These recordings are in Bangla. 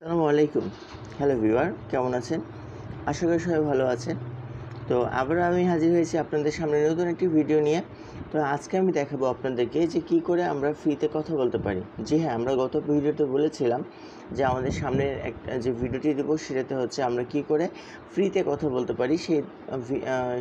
আসসালামু আলাইকুম। হ্যালো ভিউয়ার, কেমন আছেন? আশা করি সবাই ভালো আছেন। তো আবারও আমি হাজির হয়েছি আপনাদের সামনে নতুন একটি ভিডিও নিয়ে। তো আজকে আমি দেখাবো আপনাদেরকে যে কী করে আমরা ফ্রিতে কথা বলতে পারি। জি হ্যাঁ, আমরা গত ভিডিওতে বলেছিলাম যে আমাদের সামনের একটা যে ভিডিওটি দেবো সেটাতে হচ্ছে আমরা কী করে ফ্রিতে কথা বলতে পারি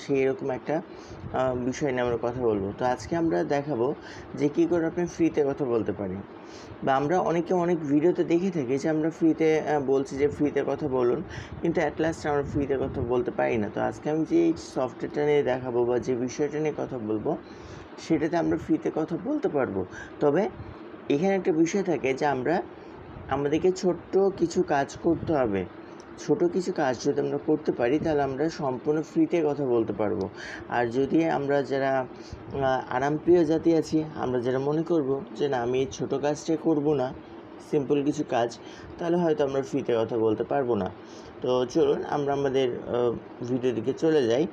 সেই রকম একটা বিষয় নিয়ে আমরা কথা বলবো। তো আজকে আমরা দেখাবো যে কী করে আপনি ফ্রিতে কথা বলতে পারি। বা আমরা অনেকে অনেক ভিডিওতে দেখে থাকি যে আমরা ফ্রিতে বলছি যে ফ্রিতে কথা বলুন, কিন্তু অ্যাট লাস্ট আমরা ফ্রিতে কথা বলতে পারি না। তো আজকে আমি যে সফটওয়্যারটা নিয়ে দেখাবো বা যে বিষয়টা নিয়ে কথা বলবো সেটাতে আমরা ফ্রিতে কথা বলতে পারবো। তবে এখানে একটা বিষয় থাকে যে আমাদেরকে ছোট্ট কিছু কাজ করতে হবে। ছোট কিছু কাজ যদি আমরা করতে পারি তাহলে আমরা সম্পূর্ণ ফ্রিতে কথা বলতে পারবো। আর যদি আমরা যারা আরামপ্রিয় জাতি আছি, আমরা যারা মনে করব যে না আমি এই ছোটো কাজটাই করবো না, সিম্পল কিছু কাজ, তাহলে হয়তো আমরা ফ্রিতে কথা বলতে পারবো না। তো চলুন আমরা আমাদের ভিডিও দিকে চলে যাই।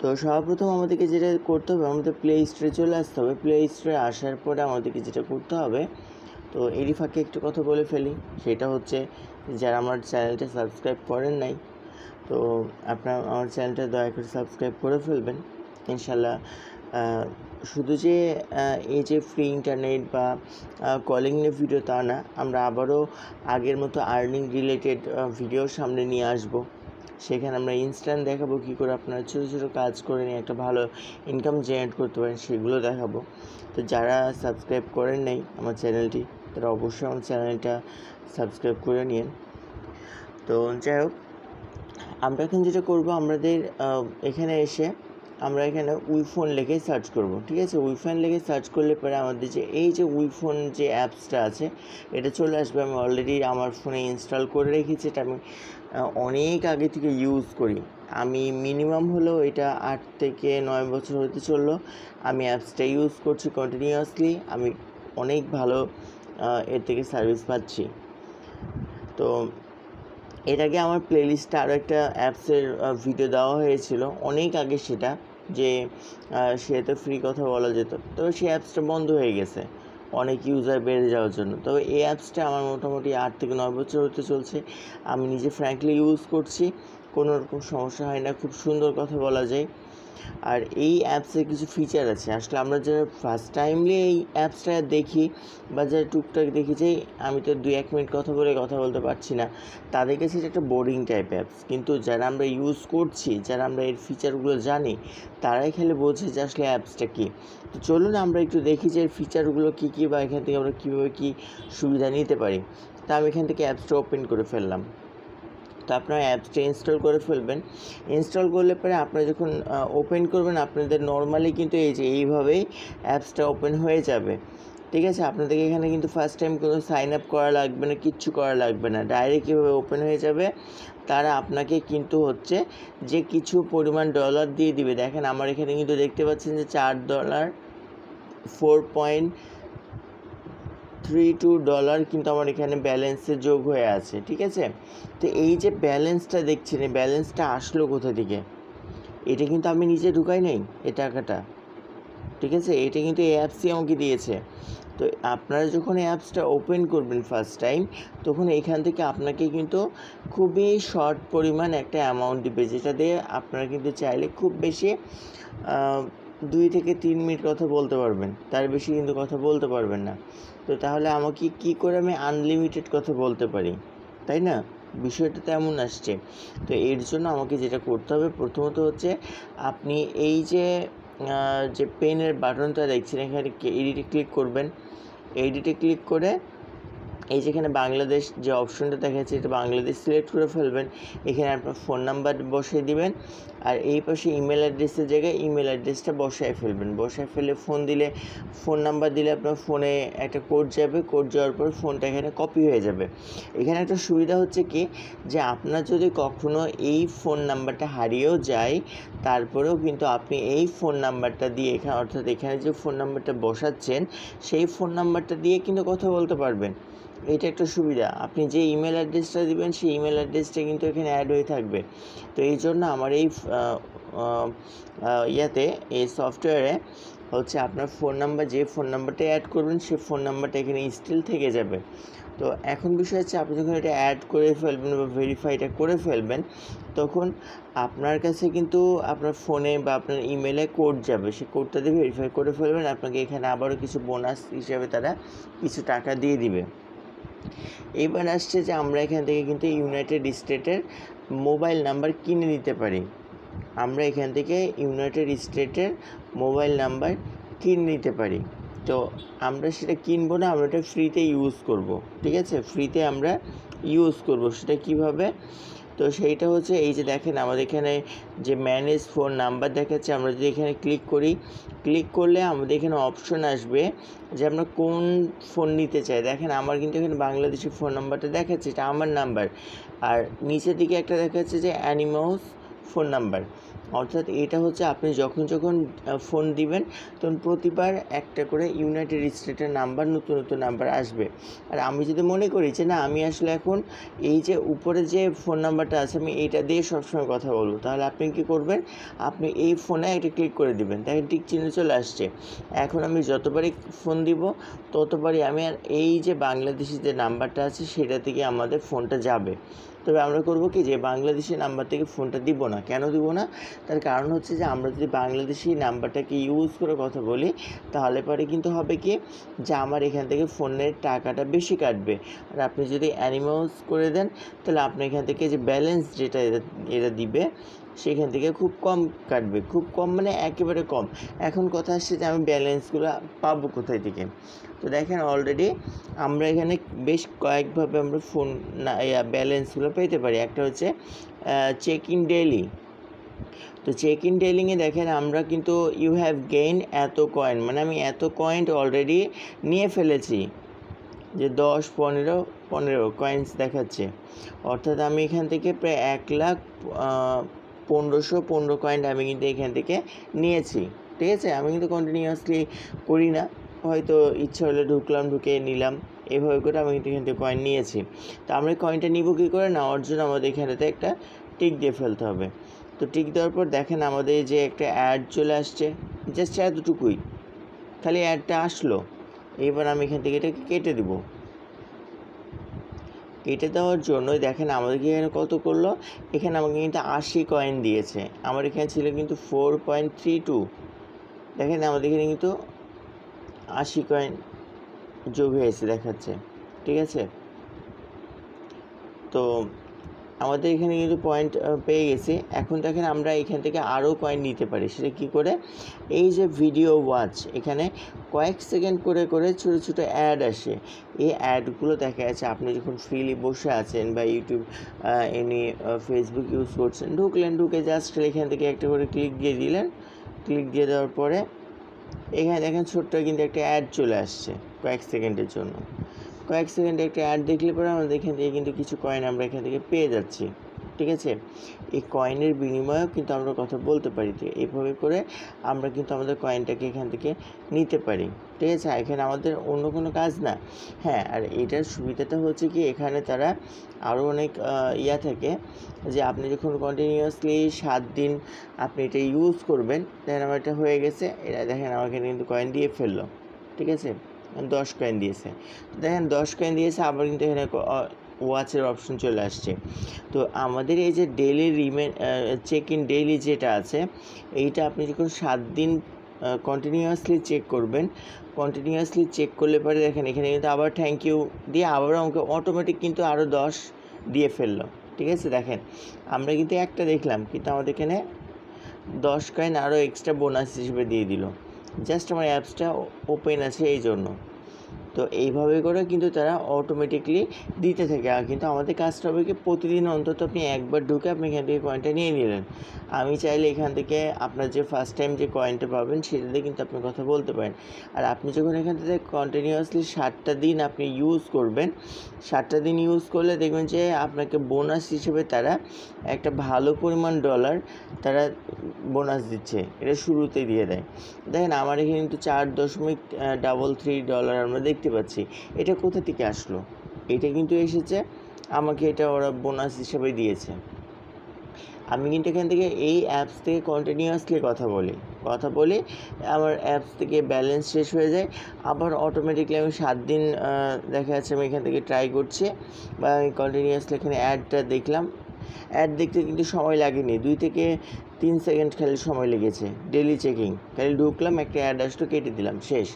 তো সর্বপ্রথম আমাদেরকে যেটা করতে হবে, আমাদের প্লে স্টোরে চলে আসতে হবে। প্লে স্টোরে আসার পরে আমাদেরকে যেটা করতে হবে, তো এরই ফাঁকে একটু কথা বলে ফেলি, সেটা হচ্ছে যারা আমার চ্যানেলটা সাবস্ক্রাইব করেন নাই, তো আপনারা আমার চ্যানেলটা দয়া করে সাবস্ক্রাইব করে ফেলবেন ইনশাল্লাহ। শুধু যে এই যে ফ্রি ইন্টারনেট বা কলিং নিয়ে ভিডিও তা না, আমরা আবারও আগের মতো আর্নিং রিলেটেড ভিডিও সামনে নিয়ে আসবো। সেখানে আমরা ইনস্ট্যান্ট দেখাবো কী করে আপনারা ছোটো ছোটো কাজ করে নিয়ে একটা ভালো ইনকাম জেনারেট করতে পারেন, সেগুলো দেখাবো। তো যারা সাবস্ক্রাইব করেন নাই আমার চ্যানেলটি, তারা অবশ্যই আমার চ্যানেলটা সাবস্ক্রাইব করে নিন। তো যাই হোক, আমরা এখন যেটা করবো, আমাদের এখানে এসে আমরা এখানে উইফোন লিখে সার্চ করব। ঠিক আছে, উইফোন লিখে সার্চ করলে পরে আমাদের যে এই যে উইফোন যে অ্যাপসটা আছে এটা চলে আসবে। আমি অলরেডি আমার ফোনে ইনস্টল করে রেখেছি, এটা আমি অনেক আগে থেকে ইউজ করি। আমি মিনিমাম হলেও এটা 8 থেকে 9 বছর হতে চললো আমি অ্যাপসটা ইউজ করছি কন্টিনিউয়াসলি। আমি অনেক ভালো এর থেকে সার্ভিস পাচ্ছি। তো এর আগে আমার প্লেলিস্টে আরও একটা অ্যাপসের ভিডিও দেওয়া হয়েছিল অনেক আগে, সেটা যে সেটা ফ্রি কথা বলা যেত। তবে সেই অ্যাপসটা বন্ধ হয়ে গেছে অনেক ইউজার বেড়ে যাওয়ার জন্য। তবে এই অ্যাপসটা আমার মোটামুটি 8 থেকে 9 বছর হতে চলছে। আমি নিজে ফ্র্যাঙ্কলি ইউজ করছি, কোনো রকম সমস্যা হয় না, খুব সুন্দর কথা বলা যায়। আর এই অ্যাপসের কিছু ফিচার আছে, আসলে আমরা যারা ফার্স্ট টাইমলি এই অ্যাপসটা দেখি বা যারা টুকটাক দেখি যে আমি তো 2-1 মিনিট কথা বলতে পারছি না, তাদের কাছে এটা একটা বোরিং টাইপ অ্যাপস। কিন্তু যারা আমরা ইউজ করছি, যারা আমরা এর ফিচারগুলো জানি, তারাই খেলে বোঝে যে আসলে অ্যাপসটা কী। তো চলুন আমরা একটু দেখি যে এর ফিচারগুলো কী কী বা এখান থেকে আমরা কীভাবে কী সুবিধা নিতে পারি। তা আমি এখান থেকে অ্যাপসটা ওপেন করে ফেললাম। তো আপনারা অ্যাপসটা ইনস্টল করে ফেলবেন। ইনস্টল করলে পরে আপনারা যখন ওপেন করবেন, আপনাদের নর্মালি কিন্তু এই যে এইভাবেই অ্যাপসটা ওপেন হয়ে যাবে। ঠিক আছে, আপনাদেরকে এখানে কিন্তু ফার্স্ট টাইম কোনো সাইন আপ করা লাগবে না, কিচ্ছু করা লাগবে না, ডাইরেক্ট এভাবে ওপেন হয়ে যাবে। তারা আপনাকে কিন্তু হচ্ছে যে কিছু পরিমাণ ডলার দিয়ে দিবে। দেখেন আমার এখানে কিন্তু দেখতে পাচ্ছেন যে $4 $4.32 কিন্তু আমার এখানে ব্যালেন্সে যোগ হয়ে আছে। ঠিক আছে, তো এই যে ব্যালেন্সটা দেখছেন, এই ব্যালেন্সটা আসলো কোথা থেকে? এটা কিন্তু আমি নিজে ঢুকাই নাই এই টাকাটা। ঠিক আছে, এটা কিন্তু এই অ্যাপসই আমাকে দিয়েছে। তো আপনারা যখন এই অ্যাপসটা ওপেন করবেন ফার্স্ট টাইম, তখন এখান থেকে আপনাকে কিন্তু খুবই শর্ট পরিমাণ একটা অ্যামাউন্ট দিবে, যেটা দিয়ে আপনারা কিন্তু চাইলে খুব বেশি 2 থেকে 3 মিনিট কথা বলতে পারবেন, তার বেশি কিন্তু কথা বলতে পারবেন না। তো তাহলে আমাকে কী করে আমি আনলিমিটেড কথা বলতে পারি, তাই না? বিষয়টা তেমন আসছে। তো এর জন্য আমাকে যেটা করতে হবে, প্রথমত হচ্ছে আপনি এই যে পেনের বাটনটা দেখছেন, এখানে এডিটে ক্লিক করবেন। এডিটে ক্লিক করে এই যেখানে বাংলাদেশ যে অপশনটা দেখাচ্ছে, এটা বাংলাদেশ সিলেক্ট করে ফেলবেন। এখানে আপনার ফোন নাম্বার বসিয়ে দিবেন, আর এই পাশে ইমেল অ্যাড্রেসের জায়গায় ইমেল অ্যাড্রেসটা বসায় ফেলবেন। বসায় ফেলে ফোন নাম্বার দিলে আপনার ফোনে একটা কোড যাবে, কোড যাওয়ার পর ফোনটা এখানে কপি হয়ে যাবে। এখানে একটা সুবিধা হচ্ছে কি, যে আপনার যদি কখনও এই ফোন নাম্বারটা হারিয়েও যায়, তারপরেও কিন্তু আপনি এই ফোন নাম্বারটা দিয়ে অর্থাৎ এখানে যে ফোন নাম্বারটা বসাচ্ছেন সেই ফোন নাম্বারটা দিয়ে কিন্তু কথা বলতে পারবেন। এটা একটা সুবিধা। আপনি যে ইমেল অ্যাড্রেসটা দিবেন সেই ইমেল অ্যাড্রেসটা কিন্তু এখানে অ্যাড হয়ে থাকবে। তো এই জন্য আমার এই এই সফটওয়্যারে হচ্ছে আপনার ফোন নাম্বার, যে ফোন নাম্বারটা অ্যাড করবেন সেই ফোন নাম্বারটা এখানে স্টিল থেকে যাবে। তো এখন বিষয় হচ্ছে আপনি যখন এটা অ্যাড করে ফেলবেন বা ভেরিফাইটা করে ফেলবেন, তখন আপনার কাছে কিন্তু আপনার ফোনে বা আপনার ইমেলে কোড যাবে, সেই কোডটা দিয়ে ভেরিফাই করে ফেলবেন। আপনাকে এখানে আবারও কিছু বোনাস হিসাবে তারা কিছু টাকা দিয়ে দিবে। এবার আসছে যে আমরা এখান থেকে কিন্তু ইউনাইটেড স্টেটের মোবাইল নাম্বার কিনে নিতে পারি। আমরা এখান থেকে ইউনাইটেড স্টেটের মোবাইল নাম্বার কিনে নিতে পারি। তো আমরা সেটা কিনবো না, আমরা এটা ফ্রিতে ইউজ করব, ঠিক আছে? ফ্রিতে আমরা ইউজ করব। সেটা কিভাবে? তো সেইটা হচ্ছে এই যে দেখেন আমাদের এখানে যে ম্যানেজ ফোন নাম্বার দেখাচ্ছে, আমরা যদি এখানে ক্লিক করি, ক্লিক করলে আমাদের এখানে অপশন আসবে যে আমরা কোন ফোন নিতে চাই। দেখেন আমার কিন্তু এখানে বাংলাদেশি ফোন নাম্বারটা দেখাচ্ছে, এটা আমার নাম্বার। আর নিচের দিকে একটা দেখাচ্ছে যে অ্যানিমাউস ফোন নাম্বার, অর্থাৎ এটা হচ্ছে আপনি যখন যখন ফোন দিবেন তখন প্রতিবার একটা করে ইউনাইটেড স্টেটের নাম্বার, নতুন নতুন নাম্বার আসবে। আর আমি যদি মনে করি যে না আমি আসলে এখন এই যে উপরে যে ফোন নাম্বারটা আছে আমি এইটা দিয়ে সবসময় কথা বলবো, তাহলে আপনি কী করবেন, আপনি এই ফোনে একটা ক্লিক করে দিবেন, দেখেন টিক চিহ্ন চলে আসছে। এখন আমি যতবারই ফোন দিব ততবারই আমি আর এই যে বাংলাদেশি যে নাম্বারটা আছে সেটা থেকে আমাদের ফোনটা যাবে। তবে আমরা করব কি, যে বাংলাদেশি নাম্বার থেকে ফোনটা দিব না। কেন দিব না? তার কারণ হচ্ছে যে আমরা যদি বাংলাদেশি নাম্বারটাকে ইউজ করে কথা বলি তাহলে পরে কিন্তু হবে কি, যে আমার এখান থেকে ফোনের টাকাটা বেশি কাটবে। আর আপনি যদি অ্যানিমাউস করে দেন তাহলে আপনি এখান থেকে যে ব্যালেন্স যেটা এরা দিবে সেখান থেকে খুব কম কাটবে, খুব কম মানে একেবারে কম। এখন কথা আসছে যে আমি ব্যালেন্সগুলো পাবো কোথায় থেকে? তো দেখেন অলরেডি আমরা এখানে বেশ কয়েকভাবে আমরা ফোন ব্যালেন্সগুলো পেতে পারি। একটা হচ্ছে চেক ইন ডেইলি। তো চেক ইন ডেইলিংয়ে দেখেন আমরা কিন্তু ইউ হ্যাভ গেইন এত কয়েন, মানে আমি এত কয়েন অলরেডি নিয়ে ফেলেছি, যে 10, 15 কয়েন্স দেখাচ্ছে। অর্থাৎ আমি এখান থেকে প্রায় 1,1515 কয়েন আমি কিন্তু এখান থেকে নিয়েছি, ঠিক আছে? আমি কিন্তু কন্টিনিউয়াসলি করি না, হয়তো ইচ্ছা হলে ঢুকলাম, ঢুকে নিলাম, এভাবে করে আমি কিন্তু এখান থেকে কয়েন নিয়েছি। তো আমরা কয়েনটা নিব কী করে? নেওয়ার জন্য আমাদের এখানেতে একটা টিক দিয়ে ফেলতে হবে। তো টিক দেওয়ার পর দেখেন আমাদের যে একটা অ্যাড চলে আসছে, জাস্ট এতটুকুই, খালি অ্যাডটা আসলো। এবার আমি এখান থেকে এটাকে কেটে দেব। কেটে দেওয়ার জন্য দেখেন আমাদেরকে এখানে কত করলো, এখানে আমাকে কিন্তু 80 কয়েন দিয়েছে। আমার এখানে ছিল কিন্তু 4.32। দেখেন আমাদের এখানে কিন্তু 80 কয়েন যোগ হয়েছে দেখাচ্ছে, ঠিক আছে? তো আমাদের এখানে কিন্তু পয়েন্ট পেয়ে গেছি। এখন দেখেন আমরা এখান থেকে আরও কয়েন নিতে পারি। সেটা কী করে? এই যে ভিডিও ওয়াচ, এখানে কয়েক সেকেন্ড করে করে ছোটো ছোটো অ্যাড আসে। এই অ্যাডগুলো দেখা যাচ্ছে আপনি যখন ফ্রিলি বসে আছেন বা ইউটিউব ফেসবুক ইউজ করছেন, ঢুকে জাস্ট এখান থেকে একটা করে ক্লিক দিয়ে দিলেন। ক্লিক দিয়ে দেওয়ার পরে এখানে দেখেন ছোট্ট কিন্তু একটা অ্যাড চলে আসছে কয়েক সেকেন্ডের জন্য। কয়েক সেকেন্ডে একটা অ্যাড দেখলে পরে আমাদের এখান থেকে কিন্তু কিছু কয়েন আমরা এখান থেকে পেয়ে যাচ্ছি, ঠিক আছে? এই কয়েনের বিনিময়েও কিন্তু আমরা কথা বলতে পারি। তো এইভাবে করে আমরা কিন্তু আমাদের কয়েনটাকে এখান থেকে নিতে পারি, ঠিক আছে? এখানে আমাদের অন্য কোনো কাজ না। হ্যাঁ, আর এটার সুবিধাটা হচ্ছে কি, এখানে তারা আরও অনেক থাকে, যে আপনি যখন কন্টিনিউয়াসলি 7 দিন আপনি এটা ইউজ করবেন, দেখেন আমার এটা হয়ে গেছে। এরা দেখেন আমাকে কিন্তু কয়েন দিয়ে ফেললো, ঠিক আছে? 10 কয়েন দিয়েছে। দেখেন 10 কয়েন দিয়েছে, আবার কিন্তু এখানে ওয়াচের অপশন চলে আসছে। তো আমাদের এই যে ডেইলি চেক ইন ডেইলি যেটা আছে, এইটা আপনি যখন 7 দিন কন্টিনিউয়াসলি চেক করবেন, কন্টিনিউয়াসলি চেক করলে পরে দেখেন এখানে কিন্তু আবার থ্যাংক ইউ দিয়ে আবারও আমাকে অটোমেটিক কিন্তু আরও 10 দিয়ে ফেললো, ঠিক আছে? দেখেন আমরা কিন্তু একটা দেখলাম, কিন্তু আমাদের এখানে 10 কয়েন আরও এক্সট্রা বোনাস হিসেবে দিয়ে দিল, জাস্ট আমার অ্যাপসটা ওপেন আছে এই জন্য। তো এইভাবে করে কিন্তু তারা অটোমেটিকলি দিতে থাকে। আর কিন্তু আমাদের কাজটা হবে কি, প্রতিদিন অন্তত আপনি একবার ঢুকে আপনি এখান থেকে কয়েনটা নিয়ে নিলেন। আমি চাইলে এখান থেকে আপনার যে ফার্স্ট টাইম যে কয়েনটা পাবেন সেটাতে কিন্তু আপনি কথা বলতে পারেন। আর আপনি যখন এখান থেকে কন্টিনিউয়াসলি 7টা দিন আপনি ইউজ করবেন, 7টা দিন ইউজ করলে দেখবেন যে আপনাকে বোনাস হিসেবে তারা একটা ভালো পরিমাণ ডলার তারা বোনাস দিচ্ছে, এটা শুরুতেই দিয়ে দেয়। দেখেন আমার এখানে কিন্তু $4.33 আমরা দেখতে পাচ্ছি। এটা কোথা থেকে আসলো? এটা কিন্তু এসেছে, আমাকে এটা ওরা বোনাস হিসেবে দিয়েছে। আমি কিন্তু এখান থেকে এই অ্যাপস থেকে কন্টিনিউয়াসলি কথা বলি, কথা বলি, আমার অ্যাপস থেকে ব্যালেন্স শেষ হয়ে যায়, আবার অটোমেটিকলি আমি 7 দিন দেখা যাচ্ছে আমি এখান থেকে ট্রাই করছি, বা আমি কন্টিনিউয়াসলি এখানে অ্যাডটা দেখলাম। অ্যাড দেখতে কিন্তু সময় লাগেনি, 2 থেকে 3 সেকেন্ড খালি সময় লেগেছে। ডেলি চেকিং, খালি ঢুকলাম, একটা অ্যাড আসলো, কেটে দিলাম, শেষ।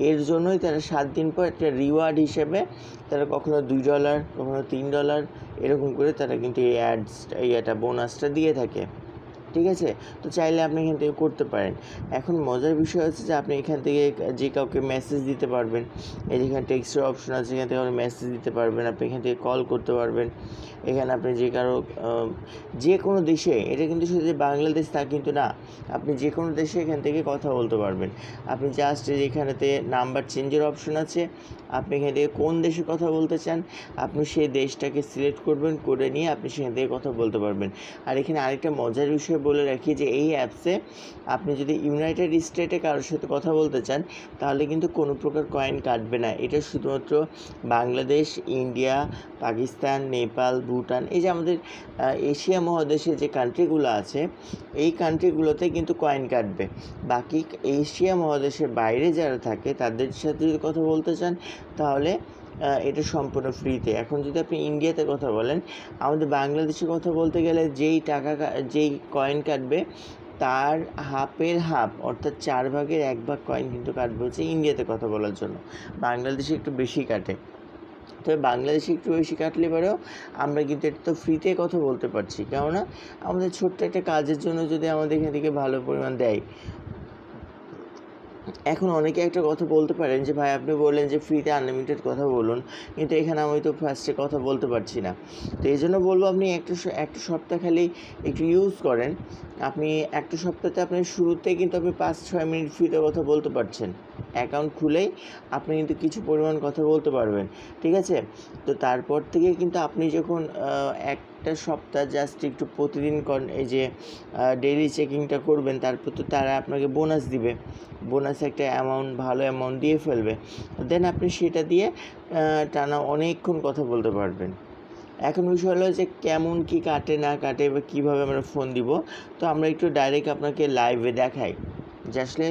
এর জন্যই তারা 7 দিন পর একটা রিওয়ার্ড হিসেবে তারা কখনো $2, কখনো $3 এরকম করে তারা কিন্তু এই এটা বোনাসটা দিয়ে থাকে। ঠিক আছে, তো চাইলে আপনি এখান থেকে করতে পারেন। এখন মজার বিষয় হচ্ছে যে আপনি এখান থেকে যে কাউকে মেসেজ দিতে পারবেন, এই যেখানে টেক্সটের অপশন আছে, এখান থেকে আপনি মেসেজ দিতে পারবেন, আপনি এখান থেকে কল করতে পারবেন। এখানে আপনি যে কারো যে কোনো দেশে, এটা কিন্তু শুধু যে বাংলাদেশ তা কিন্তু না, আপনি যে কোনো দেশে এখান থেকে কথা বলতে পারবেন। আপনি জাস্ট যেখানেতে নাম্বার চেঞ্জের অপশন আছে, আপনি এখান থেকে কোন দেশে কথা বলতে চান, আপনি সেই দেশটাকে সিলেক্ট করবেন, করে নিয়ে আপনি সেখান থেকে কথা বলতে পারবেন। আর এখানে আরেকটা মজার বিষয় বলে রাখি যে এই অ্যাপসে আপনি যদি ইউনাইটেড স্টেটে কারোর সাথে কথা বলতে চান, তাহলে কিন্তু কোনো প্রকার কয়েন কাটবে না। এটা শুধুমাত্র বাংলাদেশ, ইন্ডিয়া, পাকিস্তান, নেপাল, ভুটান, এই যে আমাদের এশিয়া মহাদেশে যে কান্ট্রিগুলো আছে, এই কান্ট্রিগুলোতে কিন্তু কয়েন কাটবে। বাকি এশিয়া মহাদেশের বাইরে যারা থাকে তাদের সাথে যদি কথা বলতে চান, তাহলে এটা সম্পূর্ণ ফ্রিতে। এখন যদি আপনি ইন্ডিয়াতে কথা বলেন, আমাদের বাংলাদেশে কথা বলতে গেলে যেই কয়েন কাটবে তার হাফের হাফ, অর্থাৎ 4 ভাগের 1 ভাগ কয়েন কিন্তু কাটবে হচ্ছে ইন্ডিয়াতে কথা বলার জন্য। বাংলাদেশে একটু বেশি কাটে, তবে বাংলাদেশে একটু বেশি কাটলে পরেও আমরা কিন্তু এটা তো ফ্রিতে কথা বলতে পারছি, কেননা আমাদের ছোট্ট একটা কাজের জন্য যদি আমাদের এখান থেকে ভালো পরিমাণ দেয়। এখন অনেকে একটা কথা বলতে পারেন যে ভাই আপনি বললেন যে ফ্রিতে আনলিমিটেড কথা বলুন, কিন্তু এখানে আমি তো ফার্স্টে কথা বলতে পারছি না। তো এই জন্য বলবো আপনি একটা সপ্তাহ খালি একটু ইউজ করেন। আপনি একটা সপ্তাহে আপনি শুরুতে কিন্তু আপনি 5-6 মিনিট ফ্রিতে কথা বলতে পারছেন। অ্যাকাউন্ট খুলেই আপনি কিন্তু কিছু পরিমাণ কথা বলতে পারবেন, ঠিক আছে? তো তারপর থেকে কিন্তু আপনি যখন একটা সপ্তাহ জাস্ট একটু প্রতিদিন এই যে ডেইলি চেকিংটা করবেন, তারপর তো তারা আপনাকে বোনাস দিবে, বোনাস একটা অ্যামাউন্ট, ভালো অ্যামাউন্ট দিয়ে ফেলবে। দেন আপনি সেটা দিয়ে টানা অনেকক্ষণ কথা বলতে পারবেন। এখন বিষয় হলো যে কেমন কি কাটে না কাটে বা কীভাবে আমরা ফোন দিব। তো আমরা একটু ডাইরেক্ট আপনাকে লাইভে দেখাই যে আসলে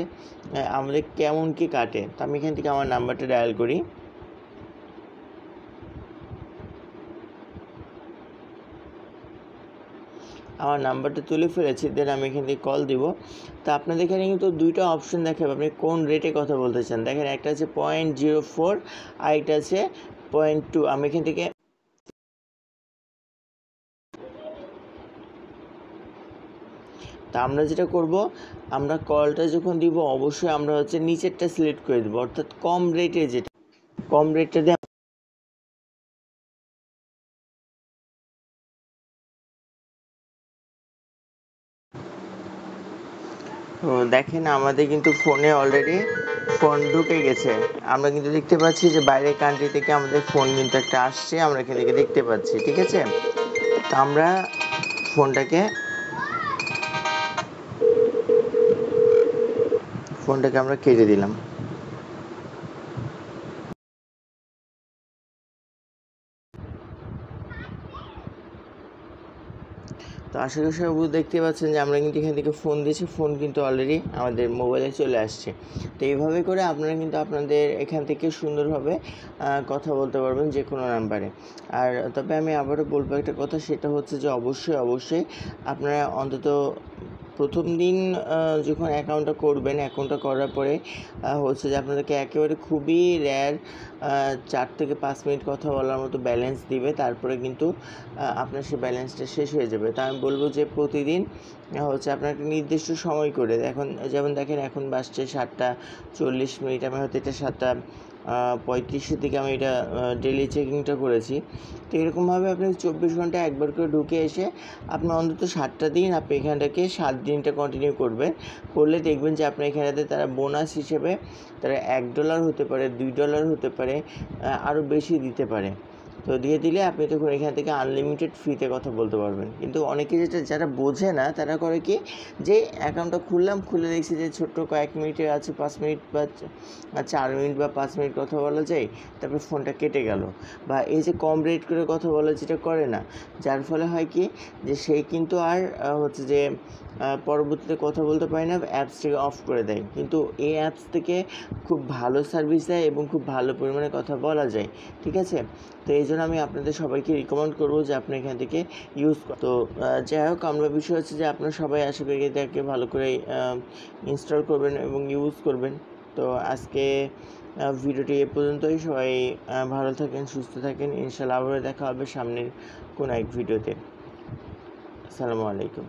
আমাদের কেমন কি কাটে। তো আমি এখান থেকে আমার নাম্বারটা ডায়াল করি। আমার নাম্বারটা তুলে ফেলেছি, দেন আমি এখান থেকে কল দিব। তো আপনাদের এখানে কিন্তু 2টা অপশন দেখাবে, আপনি কোন রেটে কথা বলতে চান। দেখেন, একটা আছে 0.04 আর একটা আছে 0.2। আমি এখান থেকে তা আমরা যেটা করব, আমরা কলটা যখন দিব অবশ্যই আমরা হচ্ছে নিচেরটা সিলেক্ট করে দেবো, অর্থাৎ কম রেটে, যেটা কম রেটটা দিয়ে। তো দেখেন আমাদের কিন্তু ফোনে অলরেডি ফোন ঢুকে গেছে। আমরা কিন্তু দেখতে পাচ্ছি যে বাইরের কান্ট্রি থেকে আমাদের ফোন কিন্তু একটা আসছে, আমরা এখান থেকে দেখতে পাচ্ছি, ঠিক আছে? তো আমরা ফোনটাকে আমরা কেটে দিলাম। তো আশা করি সবাই দেখতে পাচ্ছেন যে আমরা কিন্তু এখান থেকে ফোন দিয়েছি, ফোন কিন্তু অলরেডি আমাদের মোবাইলে চলে আসছে। তো এইভাবে করে আপনারা কিন্তু আপনাদের এখান থেকে সুন্দরভাবে কথা বলতে পারবেন যে কোনো নাম্বারে। আর তবে আমি আবারও বলবো একটা কথা, সেটা হচ্ছে যে অবশ্যই আপনারা অন্তত প্রথম দিন যখন অ্যাকাউন্টটা করবেন, অ্যাকাউন্টটা করার পরে হচ্ছে যে আপনাদেরকে একেবারে খুবই রেয়ার 4 থেকে 5 মিনিট কথা বলার মতো ব্যালেন্স দিবে, তারপরে কিন্তু আপনার সেই ব্যালেন্সটা শেষ হয়ে যাবে। তা আমি বলবো যে প্রতিদিন হচ্ছে আপনার একটা নির্দিষ্ট সময় করে, এখন যেমন দেখেন এখন বাজছে 7:40, আমি হয়তো এটা 7:35-এর দিকে আমি এটা ডেলি চেকিংটা করেছি। তো এরকমভাবে আপনি 24 ঘন্টা একবার করে ঢুকে এসে আপনি অন্তত 7টা দিন আপনি এখানটাকে 7 দিনটা কন্টিনিউ করলে দেখবেন যে আপনার এখানেতে তারা বোনাস হিসেবে তারা $1 হতে পারে, $2 হতে পারে, আরও বেশি দিতে পারে। তো দিয়ে দিলে আপনি তখন এখান থেকে আনলিমিটেড ফ্রিতে কথা বলতে পারবেন। কিন্তু অনেকে যারা বোঝে না, তারা করে কি, যে অ্যাকাউন্টটা খুলে দেখছি যে ছোট্ট কয়েক মিনিটের আছে, 5 মিনিট বা 4 মিনিট বা 5 মিনিট কথা বলা যায়, তারপর ফোনটা কেটে গেল। বা এই যে কম রেট করে কথা বলা, যেটা করে না, যার ফলে হয় কি যে সেই কিন্তু আর হচ্ছে যে পরবর্তীতে কথা বলতে পারি না, অ্যাপসটাকে অফ করে দেয়। কিন্তু এই অ্যাপস থেকে খুব ভালো সার্ভিস দেয় এবং খুব ভালো পরিমাণে কথা বলা যায়, ঠিক আছে? তো এই জন্য আমি আপনাদের সবাইকে রিকমেন্ড করবো যে আপনি এখান থেকে ইউজ তো যাই হোক, আমরা বিষয় হচ্ছে যে আপনারা সবাই আশা করি এটাকে ভালো করে ইনস্টল করবেন এবং ইউজ করবেন। তো আজকে ভিডিওটি এ পর্যন্তই। সবাই ভালো থাকেন, সুস্থ থাকেন। ইনশাআল্লাহ আবারও দেখা হবে সামনের কোনো এক ভিডিওতে। আসসালামু আলাইকুম।